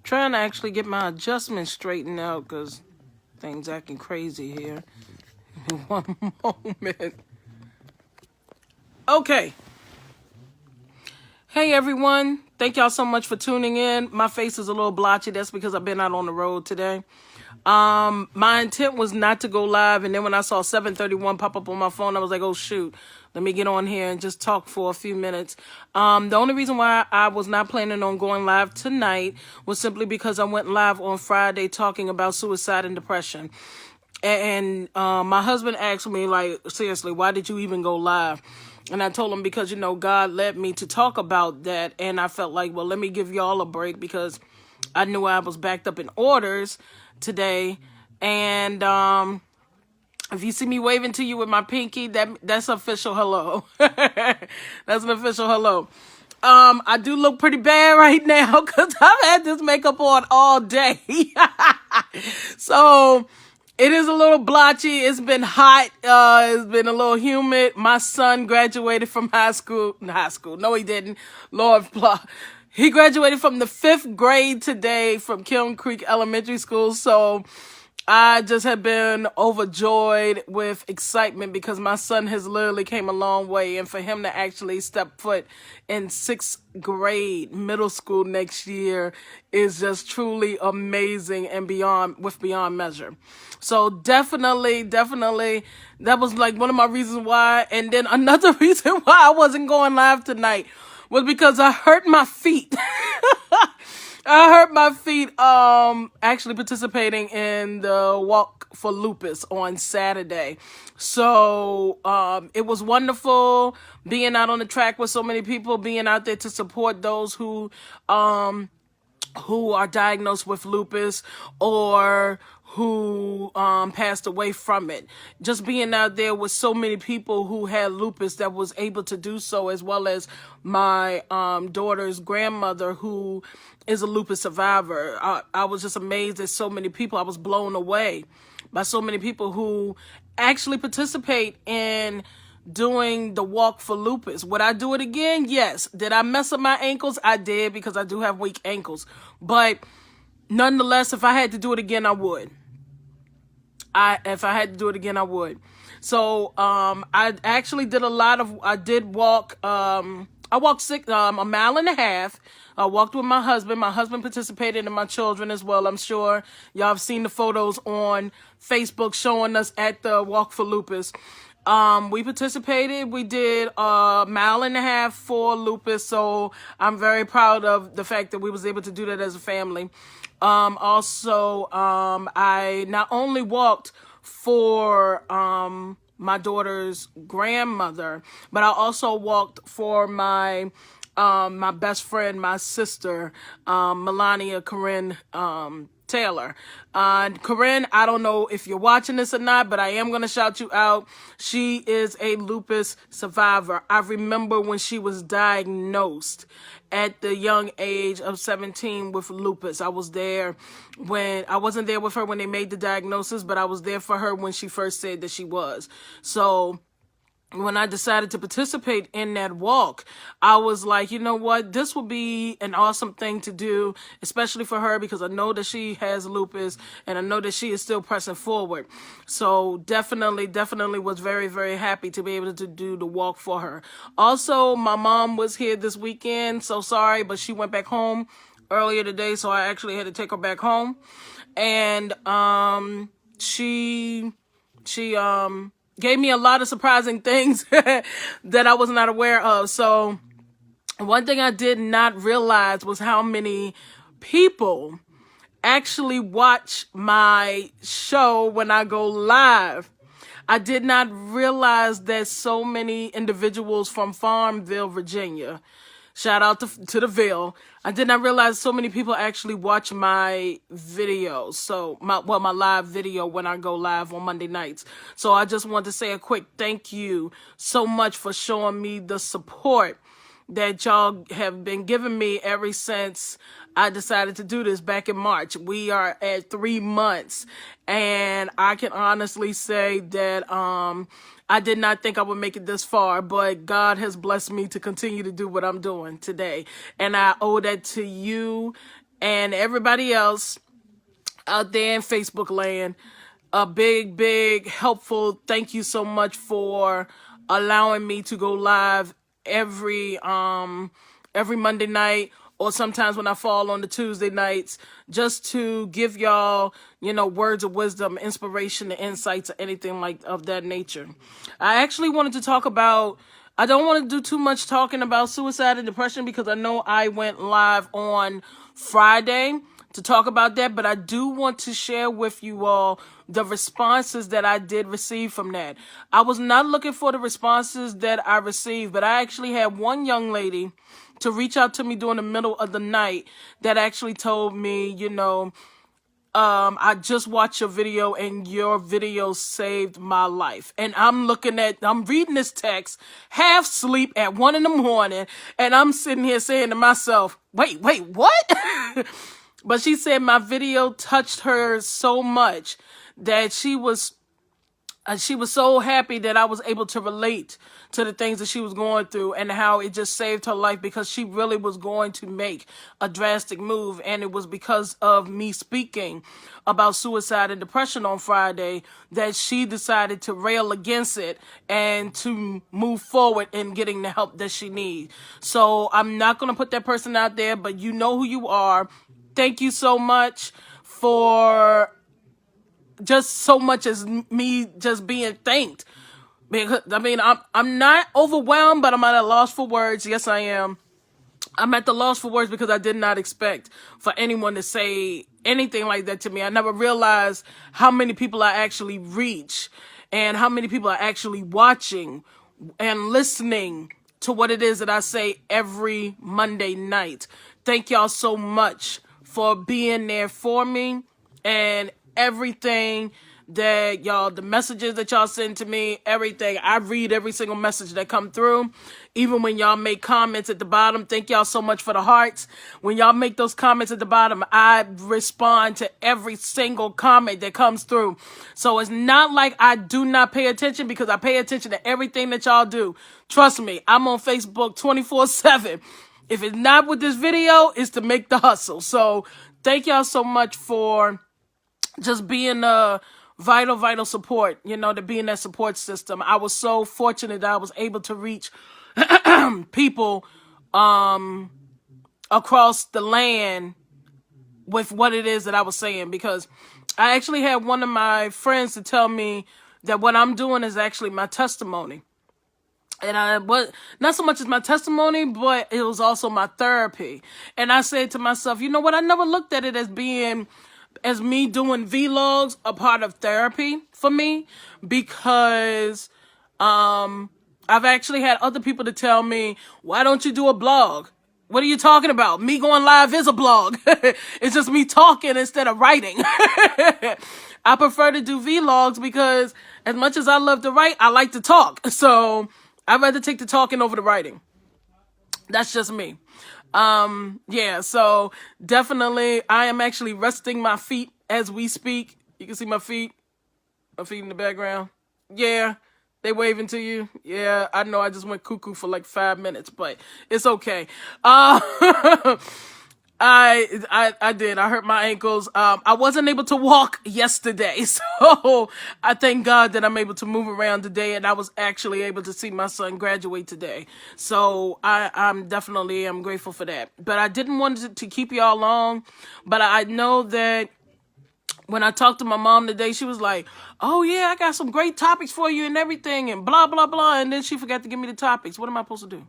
Trying to actually get my adjustments straightened out because things acting crazy here. One moment. Okay. Hey everyone. Thank y'all so much for tuning in. My face is a little blotchy. That's because I've been out on the road today. My intent was not to go live, and then when I saw 7:31 pop up on my phone, I was like, oh shoot, let me get on here and just talk for a few minutes. The only reason why I was not planning on going live tonight was simply because I went live on Friday talking about suicide and depression. And my husband asked me, like, seriously, why did you even go live? And I told him because, God led me to talk about that. And I felt like, well, let me give y'all a break because I knew I was backed up in orders today. And if you see me waving to you with my pinky, that's official hello. That's an official hello. I do look pretty bad right now because I've had this makeup on all day. So it is a little blotchy. It's been hot. It's been a little humid. My son graduated from high school. No, he didn't. Lord, he graduated from the 5th grade today from Kiln Creek Elementary School. So I just have been overjoyed with excitement because my son has literally came a long way. And for him to actually step foot in 6th grade middle school next year is just truly amazing and beyond measure. So definitely, that was like one of my reasons why. And then another reason why I wasn't going live tonight was because I hurt my feet. I hurt my feet actually participating in the Walk for Lupus on Saturday. So it was wonderful being out on the track with so many people, being out there to support those who are diagnosed with lupus or who passed away from it. Just being out there with so many people who had lupus that was able to do so, as well as my daughter's grandmother who is a lupus survivor. I was just amazed at so many people. I was blown away by so many people who actually participate in doing the Walk for Lupus. Would I do it again? Yes. Did I mess up my ankles? I did, because I do have weak ankles. But nonetheless, if I had to do it again, I would. If I had to do it again, I would. So I actually did I did walk, I walked a mile and a half. I walked with my husband. My husband participated and my children as well. I'm sure y'all have seen the photos on Facebook showing us at the Walk for Lupus. We participated. We did a mile and a half for lupus. So I'm very proud of the fact that we was able to do that as a family. Also, I not only walked for, my daughter's grandmother, but I also walked for my best friend, my sister, Melania Corinne, Taylor. Corinne, I don't know if you're watching this or not, but I am going to shout you out. She is a lupus survivor. I remember when she was diagnosed at the young age of 17 with lupus. I wasn't there with her when they made the diagnosis, but I was there for her when she first said that she was. So when I decided to participate in that walk, I was like, you know what, this will be an awesome thing to do, especially for her, because I know that she has lupus and I know that she is still pressing forward. So definitely was very, very happy to be able to do the walk for her. Also, my mom was here this weekend. So sorry, but she went back home earlier today. So I actually had to take her back home. And she gave me a lot of surprising things that I was not aware of. So one thing I did not realize was how many people actually watch my show when I go live. I did not realize that so many individuals from Farmville, Virginia, shout out to the Ville. I did not realize so many people actually watch my videos. So my live video when I go live on Monday nights. So I just want to say a quick thank you so much for showing me the support that y'all have been giving me ever since I decided to do this back in March. We are at 3 months, and I can honestly say that I did not think I would make it this far, but God has blessed me to continue to do what I'm doing today. And I owe that to you and everybody else out there in Facebook land, a big helpful thank you so much for allowing me to go live every Monday night, or sometimes when I fall on the Tuesday nights, just to give y'all, words of wisdom, inspiration, and insights, or anything like of that nature. I actually wanted to talk about, I don't want to do too much talking about suicide and depression because I know I went live on Friday to talk about that, but I do want to share with you all the responses that I did receive from that. I was not looking for the responses that I received, but I actually had one young lady to reach out to me during the middle of the night that actually told me, I just watched your video and your video saved my life. And I'm reading this text, half sleep at 1 a.m, and I'm sitting here saying to myself, wait, what? But she said my video touched her so much that she was so happy that I was able to relate to the things that she was going through and how it just saved her life, because she really was going to make a drastic move. And it was because of me speaking about suicide and depression on Friday that she decided to rail against it and to move forward in getting the help that she needs. So I'm not going to put that person out there, but you know who you are. Thank you so much for just so much as me just being thanked. Because I'm not overwhelmed, but I'm at a loss for words. Yes, I am. I'm at the loss for words because I did not expect for anyone to say anything like that to me. I never realized how many people I actually reach and how many people are actually watching and listening to what it is that I say every Monday night. Thank y'all so much for being there for me, and everything that y'all, the messages that y'all send to me, everything. I read every single message that come through. Even when y'all make comments at the bottom, thank y'all so much for the hearts. When y'all make those comments at the bottom, I respond to every single comment that comes through. So it's not like I do not pay attention, because I pay attention to everything that y'all do. Trust me, I'm on Facebook 24/7. If it's not with this video, it's to make the hustle. So thank y'all so much for just being a vital support, to be in that support system. I was so fortunate that I was able to reach people across the land with what it is that I was saying, because I actually had one of my friends to tell me that what I'm doing is actually my testimony. And was not so much as my testimony, but it was also my therapy. And I said to myself, you know what? I never looked at it as me doing vlogs a part of therapy for me, because I've actually had other people to tell me, why don't you do a blog? What are you talking about? Me going live is a blog. It's just me talking instead of writing. I prefer to do vlogs because as much as I love to write, I like to talk. So I'd rather take the talking over the writing. That's just me. Yeah, so definitely I am actually resting my feet as we speak. You can see my feet in the background. Yeah, they waving to you. Yeah, I know I just went cuckoo for like 5 minutes, but it's okay. I did. I hurt my ankles. I wasn't able to walk yesterday, so I thank God that I'm able to move around today, and I was actually able to see my son graduate today. So I'm grateful for that. But I didn't want to keep y'all long, but I know that when I talked to my mom today, she was like, oh yeah, I got some great topics for you and everything and blah, blah, blah. And then she forgot to give me the topics. What am I supposed to do?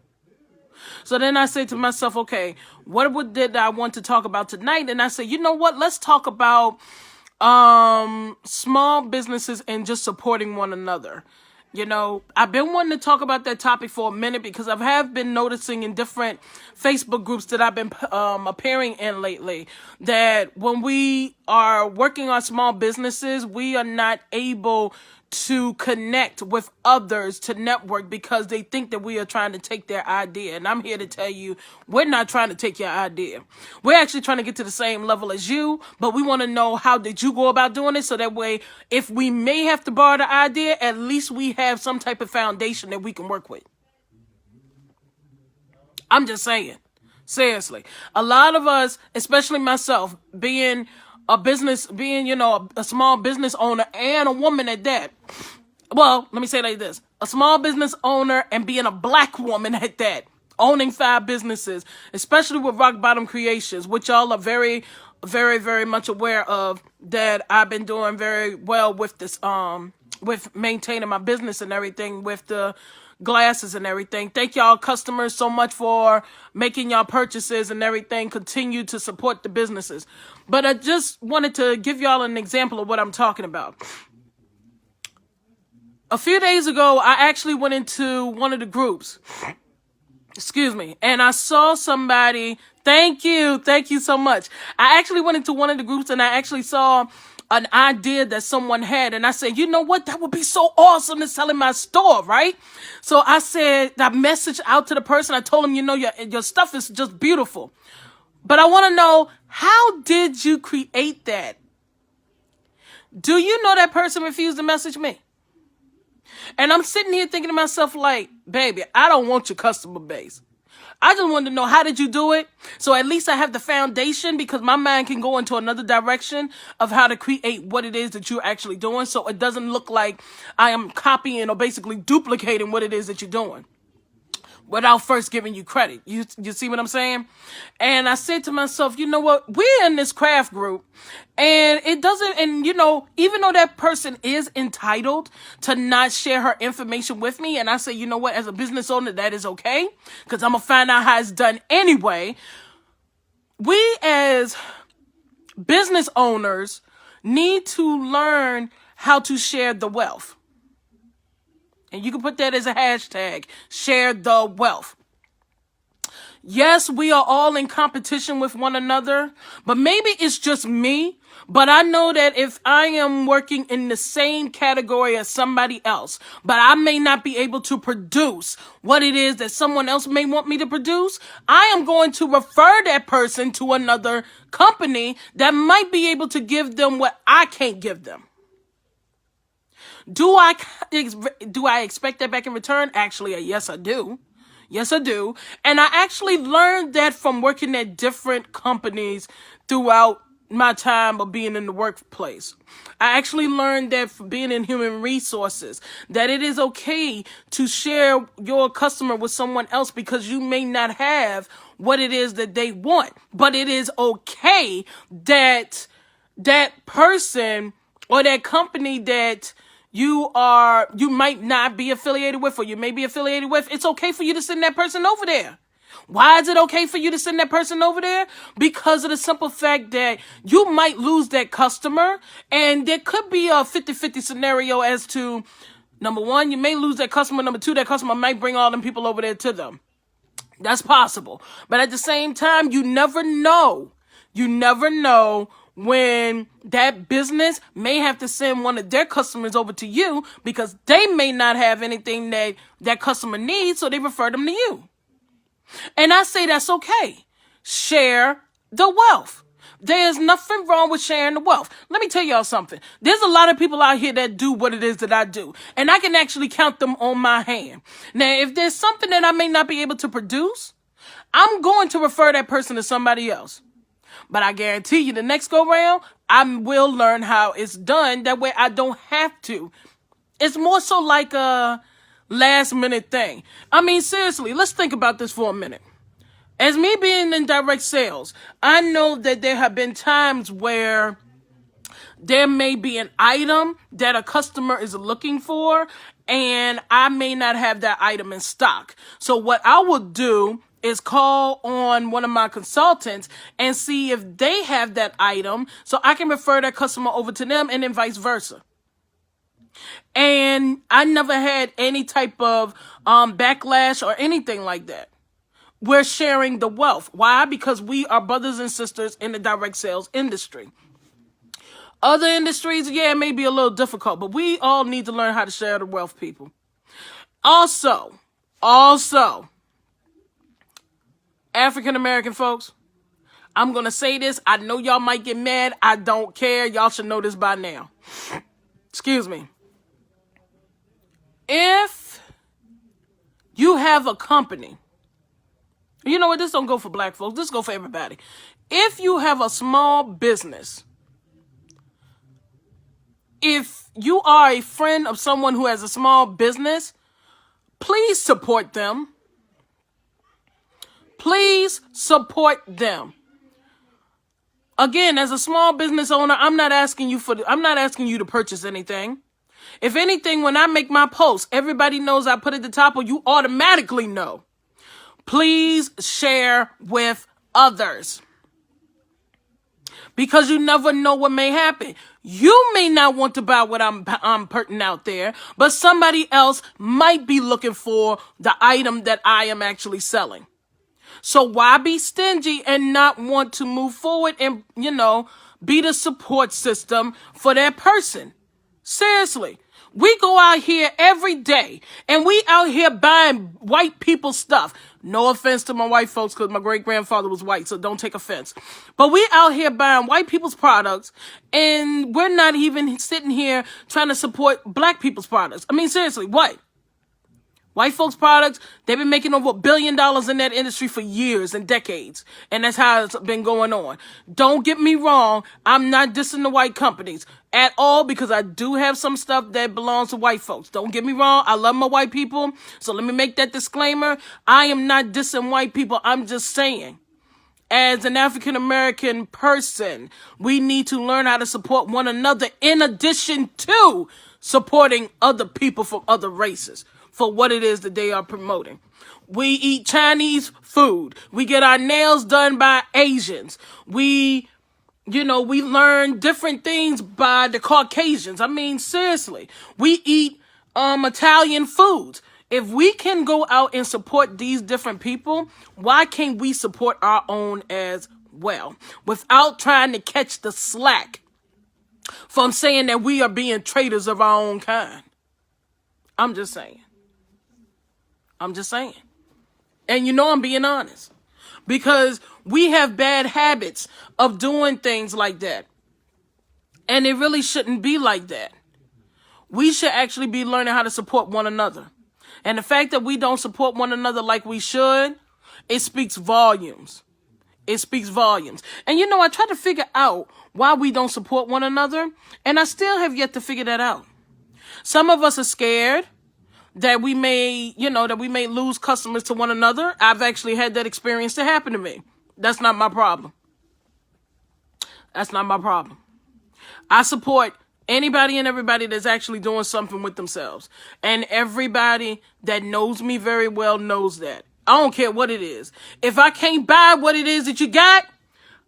So then I said to myself, okay, what did I want to talk about tonight? And I said, you know what? Let's talk about small businesses and just supporting one another. I've been wanting to talk about that topic for a minute because I have been noticing in different Facebook groups that I've been appearing in lately that when we are working on small businesses, we are not able to connect with others, to network, because they think that we are trying to take their idea. And I'm here to tell you, we're not trying to take your idea. We're actually trying to get to the same level as you, but we want to know, how did you go about doing it? So that way, if we may have to borrow the idea, at least we have some type of foundation that we can work with. I'm just saying. Seriously. A lot of us, especially myself, being a small business owner and a woman at that. Well, let me say it like this. A small business owner and being a black woman at that. Owning 5 businesses, especially with Rock Bottom Creations, which y'all are very, very, very much aware of, that I've been doing very well with this, with maintaining my business and everything, with the glasses and everything. Thank y'all customers so much for making y'all purchases and everything. Continue to support the businesses. But I just wanted to give y'all an example of what I'm talking about. A few days ago, I actually went into one of the groups. Excuse me. And I saw somebody. Thank you so much. I actually went into one of the groups and I actually saw an idea that someone had. And I said, you know what? That would be so awesome to sell in my store, right? So I said, that message out to the person. I told him, your stuff is just beautiful. But I want to know, how did you create that? Do you know that person refused to message me? And I'm sitting here thinking to myself like, baby, I don't want your customer base. I just wanted to know, how did you do it? So at least I have the foundation, because my mind can go into another direction of how to create what it is that you're actually doing. So it doesn't look like I am copying or basically duplicating what it is that you're doing without first giving you credit. You see what I'm saying? And I said to myself, you know what? We're in this craft group, and it doesn't, and even though that person is entitled to not share her information with me, and I say, you know what, as a business owner, that is okay, because I'm going to find out how it's done anyway. We as business owners need to learn how to share the wealth. And you can put that as a hashtag, share the wealth. Yes, we are all in competition with one another, but maybe it's just me. But I know that if I am working in the same category as somebody else, but I may not be able to produce what it is that someone else may want me to produce, I am going to refer that person to another company that might be able to give them what I can't give them. Do I expect that back in return? Actually, yes, I do. Yes, I do. And I actually learned that from working at different companies throughout my time of being in the workplace. I actually learned that from being in human resources, that it is okay to share your customer with someone else, because you may not have what it is that they want. But it is okay that that person or that company that you might not be affiliated with, or you may be affiliated with, it's okay for you to send that person over there. Why is it okay for you to send that person over there? Because of the simple fact that you might lose that customer, and there could be a 50-50 scenario as to, number one, you may lose that customer. Number two, that customer might bring all them people over there to them. That's possible. But at the same time, you never know. You never know when that business may have to send one of their customers over to you, because they may not have anything that that customer needs, so they refer them to you. And I say that's okay. Share the wealth. There's nothing wrong with sharing the wealth. Let me tell y'all something. There's a lot of people out here that do what it is that I do, and I can actually count them on my hand. Now, if there's something that I may not be able to produce, I'm going to refer that person to somebody else. But I guarantee you the next go round, I will learn how it's done. That way I don't have to. It's more so like a last minute thing. I mean, seriously, let's think about this for a minute. As me being in direct sales, I know that there have been times where there may be an item that a customer is looking for, and I may not have that item in stock. So what I will do is call on one of my consultants and see if they have that item, so I can refer that customer over to them, and then vice versa. And I never had any type of backlash or anything like that. We're sharing the wealth. Why? Because we are brothers and sisters in the direct sales industry. Other industries, yeah, it may be a little difficult, but we all need to learn how to share the wealth, people. Also, African-American folks, I'm going to say this. I know y'all might get mad. I don't care. Y'all should know this by now. Excuse me. If you have a company, You know what? This don't go for black folks. This go for everybody. If you have a small business, if you are a friend of someone who has a small business, please support them. Please support them. Again, as a small business owner, I'm not asking you to purchase anything. If anything, when I make my post, everybody knows I put at the top, or you automatically know. Please share with others. Because you never know what may happen. You may not want to buy what I'm putting out there, but somebody else might be looking for the item that I am actually selling. So why be stingy and not want to move forward and, be the support system for that person? Seriously. We go out here every day and we out here buying white people stuff. No offense to my white folks, because my great-grandfather was white, so don't take offense. But we out here buying white people's products, and we're not even sitting here trying to support black people's products. I mean, seriously, what? White folks' products, they've been making over $1 billion in that industry for years and decades. And that's how it's been going on. Don't get me wrong. I'm not dissing the white companies at all, because I do have some stuff that belongs to white folks. Don't get me wrong. I love my white people. So let me make that disclaimer. I am not dissing white people. I'm just saying, as an African-American person, we need to learn how to support one another in addition to supporting other people from other races for what it is that they are promoting. We eat Chinese food. We get our nails done by Asians. We learn different things by the Caucasians. I mean, seriously. We eat Italian foods. If we can go out and support these different people, why can't we support our own as well? Without trying to catch the slack from saying that we are being traitors of our own kind. I'm just saying. And I'm being honest. Because we have bad habits of doing things like that. And it really shouldn't be like that. We should actually be learning how to support one another. And the fact that we don't support one another like we should, it speaks volumes. It speaks volumes. And I try to figure out why we don't support one another, and I still have yet to figure that out. Some of us are scared that we may lose customers to one another. I've actually had that experience to happen to me. That's not my problem. I support anybody and everybody that's actually doing something with themselves. And everybody that knows me very well knows that. I don't care what it is. If I can't buy what it is that you got,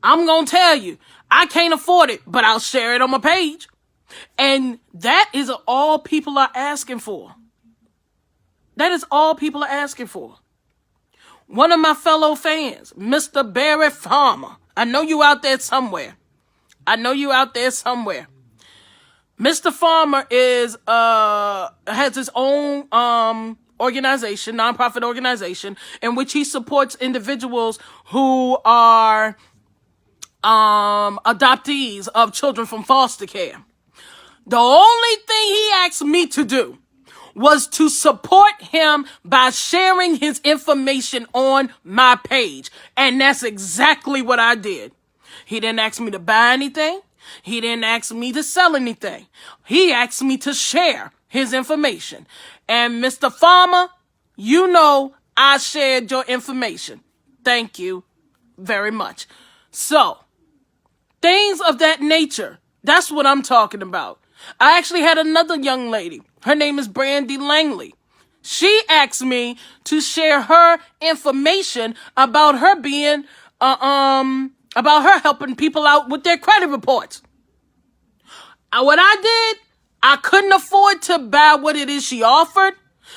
I'm going to tell you, I can't afford it, but I'll share it on my page. And that is all people are asking for. That is all people are asking for. One of my fellow fans, Mr. Barry Farmer. I know you out there somewhere. Mr. Farmer has his own organization, nonprofit organization, in which he supports individuals who are adoptees of children from foster care. The only thing he asked me to do was to support him by sharing his information on my page. And that's exactly what I did. He didn't ask me to buy anything. He didn't ask me to sell anything. He asked me to share his information. And Mr. Farmer, I shared your information. Thank you very much. So, things of that nature, that's what I'm talking about. I actually had another young lady. Her name is Brandy Langley. She asked me to share her information about her being, about her helping people out with their credit reports. What I did, I couldn't afford to buy what it is she offered.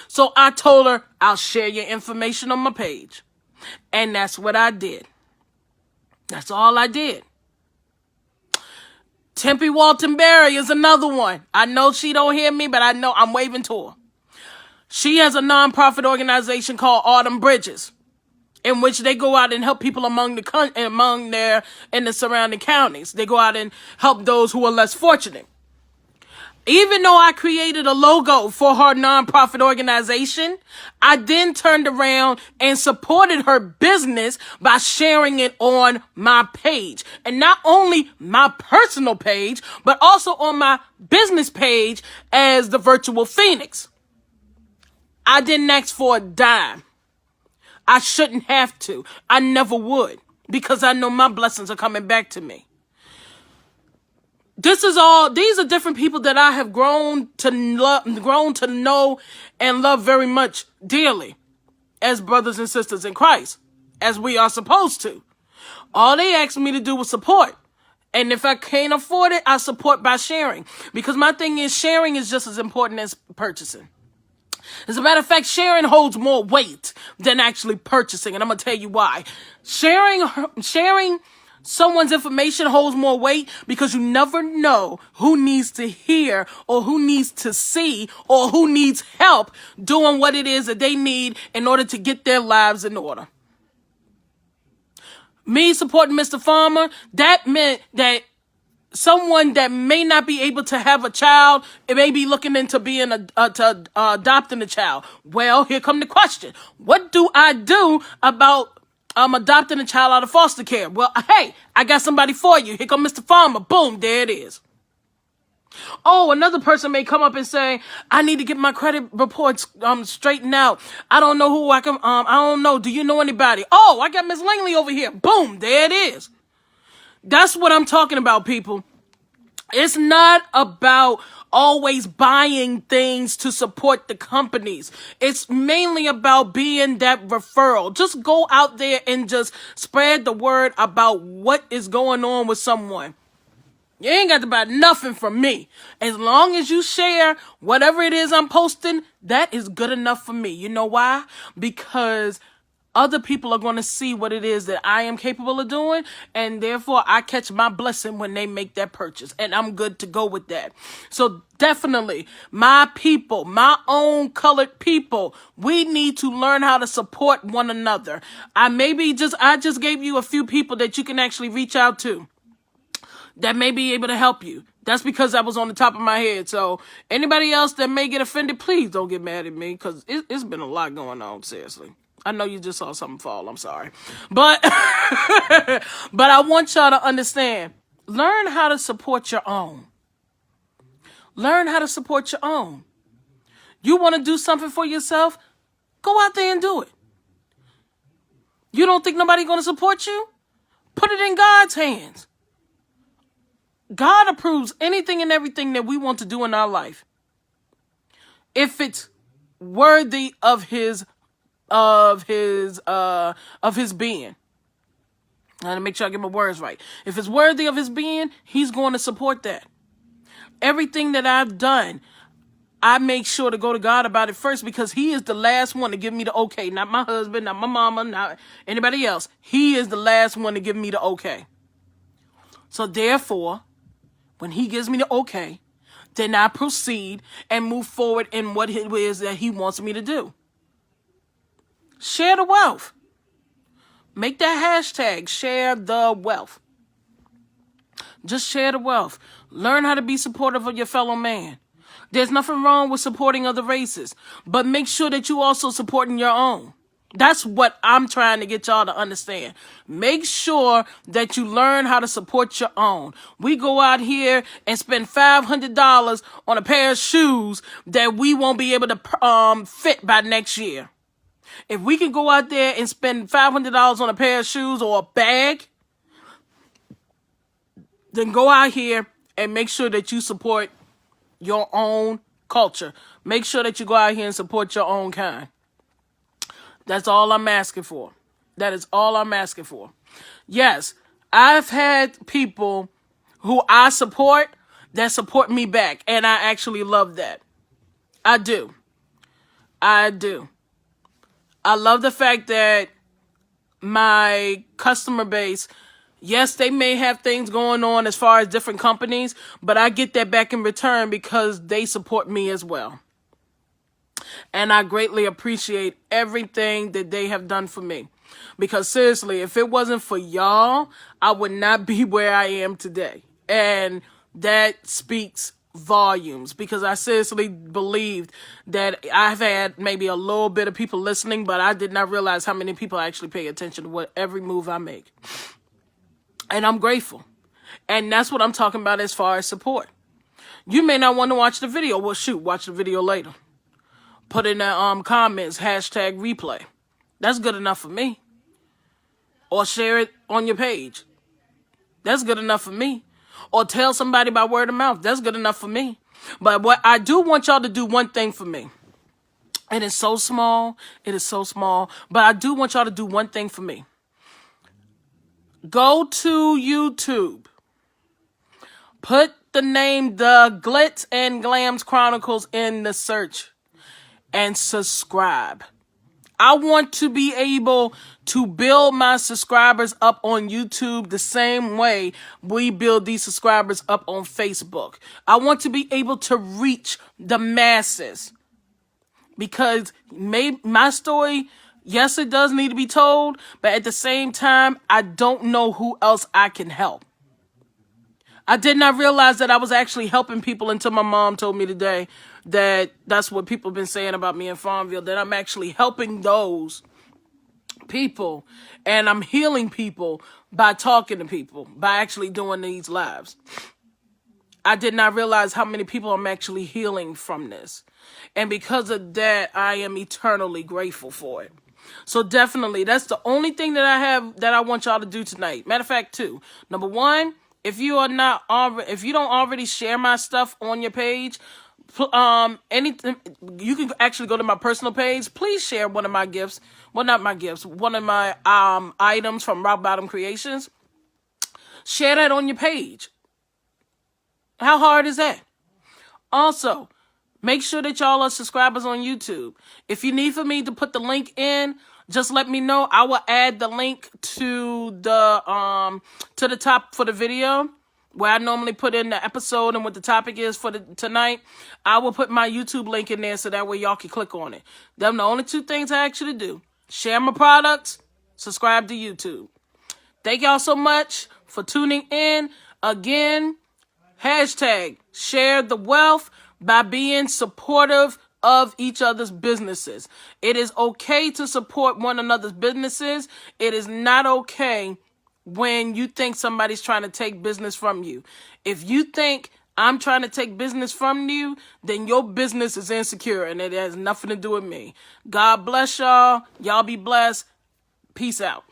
So I told her, I'll share your information on my page. And that's what I did. That's all I did. Tempe Walton Berry is another one. I know she don't hear me, but I know I'm waving to her. She has a nonprofit organization called Autumn Bridges, in which they go out and help people in the surrounding counties. They go out and help those who are less fortunate. Even though I created a logo for her nonprofit organization, I then turned around and supported her business by sharing it on my page. And not only my personal page, but also on my business page as the Virtual Phoenix. I didn't ask for a dime. I shouldn't have to. I never would, because I know my blessings are coming back to me. These are different people that I have grown to know and love very much dearly as brothers and sisters in Christ, as we are supposed to. All they asked me to do was support. And if I can't afford it, I support by sharing. Because my thing is, sharing is just as important as purchasing. As a matter of fact, sharing holds more weight than actually purchasing. And I'm going to tell you why. Sharing someone's information holds more weight because you never know who needs to hear or who needs to see or who needs help doing what it is that they need in order to get their lives in order. Me supporting Mr. Farmer, that meant that someone that may not be able to have a child, it may be looking into adopting a child. Well, here come the question. What do I do about adopting a child out of foster care? Well, hey, I got somebody for you. Here come Mr. Farmer. Boom, there it is. Oh, another person may come up and say, I need to get my credit reports straightened out. I don't know who I don't know. Do you know anybody? Oh, I got Miss Langley over here. Boom, there it is. That's what I'm talking about, people. It's not about always buying things to support the companies. It's mainly about being that referral. Just go out there and just spread the word about what is going on with someone. You ain't got to buy nothing from me. As long as you share whatever it is I'm posting, that is good enough for me. You know why? Because other people are going to see what it is that I am capable of doing, and therefore I catch my blessing when they make that purchase, and I'm good to go with that. So definitely, my people, my own colored people, we need to learn how to support one another. I just gave you a few people that you can actually reach out to that may be able to help you. That's because that was on the top of my head. So anybody else that may get offended, please don't get mad at me, because it's been a lot going on, seriously. I know you just saw something fall. I'm sorry. But but I want y'all to understand. Learn how to support your own. Learn how to support your own. You want to do something for yourself? Go out there and do it. You don't think nobody's going to support you? Put it in God's hands. God approves anything and everything that we want to do in our life, if it's worthy of his being. I gotta make sure I get my words right. If it's worthy of his being, he's going to support that. Everything that I've done, I make sure to go to God about it first, because he is the last one to give me the okay. Not my husband, not my mama, not anybody else. He is the last one to give me the okay. So therefore, when he gives me the okay, then I proceed and move forward in what it is that he wants me to do. Share the wealth. Make that hashtag, share the wealth. Just share the wealth. Learn how to be supportive of your fellow man. There's nothing wrong with supporting other races, but make sure that you also supporting your own. That's what I'm trying to get y'all to understand. Make sure that you learn how to support your own. We go out here and spend $500 on a pair of shoes that we won't be able to fit by next year. If we can go out there and spend $500 on a pair of shoes or a bag, then go out here and make sure that you support your own culture. Make sure that you go out here and support your own kind. That's all I'm asking for. That is all I'm asking for. Yes, I've had people who I support that support me back, and I actually love that. I do. I love the fact that my customer base, yes, they may have things going on as far as different companies, but I get that back in return because they support me as well. And I greatly appreciate everything that they have done for me. Because seriously, if it wasn't for y'all, I would not be where I am today. And that speaks volumes, because I seriously believed that I've had maybe a little bit of people listening, but I did not realize how many people actually pay attention to every move I make. And I'm grateful. And that's what I'm talking about as far as support. You may not want to watch the video. Well, shoot, watch the video later. Put in the comments, hashtag replay. That's good enough for me. Or share it on your page. That's good enough for me. Or tell somebody by word of mouth. That's good enough for me. But what I do want y'all to do one thing for me. It is so small. It is so small. But I do want y'all to do one thing for me. Go to YouTube. Put the name The Glitz Glamz Chronicles in the search. And subscribe. I want to be able to build my subscribers up on YouTube the same way we build these subscribers up on Facebook. I want to be able to reach the masses. Because my story, yes, it does need to be told, but at the same time, I don't know who else I can help. I did not realize that I was actually helping people until my mom told me today that that's what people have been saying about me in Farmville, that I'm actually helping those people and I'm healing people by talking to people, by actually doing these lives. I did not realize how many people I'm actually healing from this. And because of that, I am eternally grateful for it. So definitely, that's the only thing that I have that I want y'all to do tonight. Matter of fact, two. Number one, if you don't already share my stuff on your page, anything, you can actually go to my personal page. Please share one of my gifts. Well, not my gifts. One of my items from Rock Bottom Creations. Share that on your page. How hard is that? Also, make sure that y'all are subscribers on YouTube. If you need for me to put the link in, just let me know. I will add the link to the top for the video where I normally put in the episode and what the topic is for tonight. I will put my YouTube link in there so that way y'all can click on it. Them the only two things I ask you to do. Share my products, subscribe to YouTube. Thank y'all so much for tuning in. Again, hashtag share the wealth by being supportive of each other's businesses. It is okay to support one another's businesses. It is not okay when you think somebody's trying to take business from you. If you think I'm trying to take business from you, then your business is insecure and it has nothing to do with me. God bless y'all. Y'all be blessed. Peace out.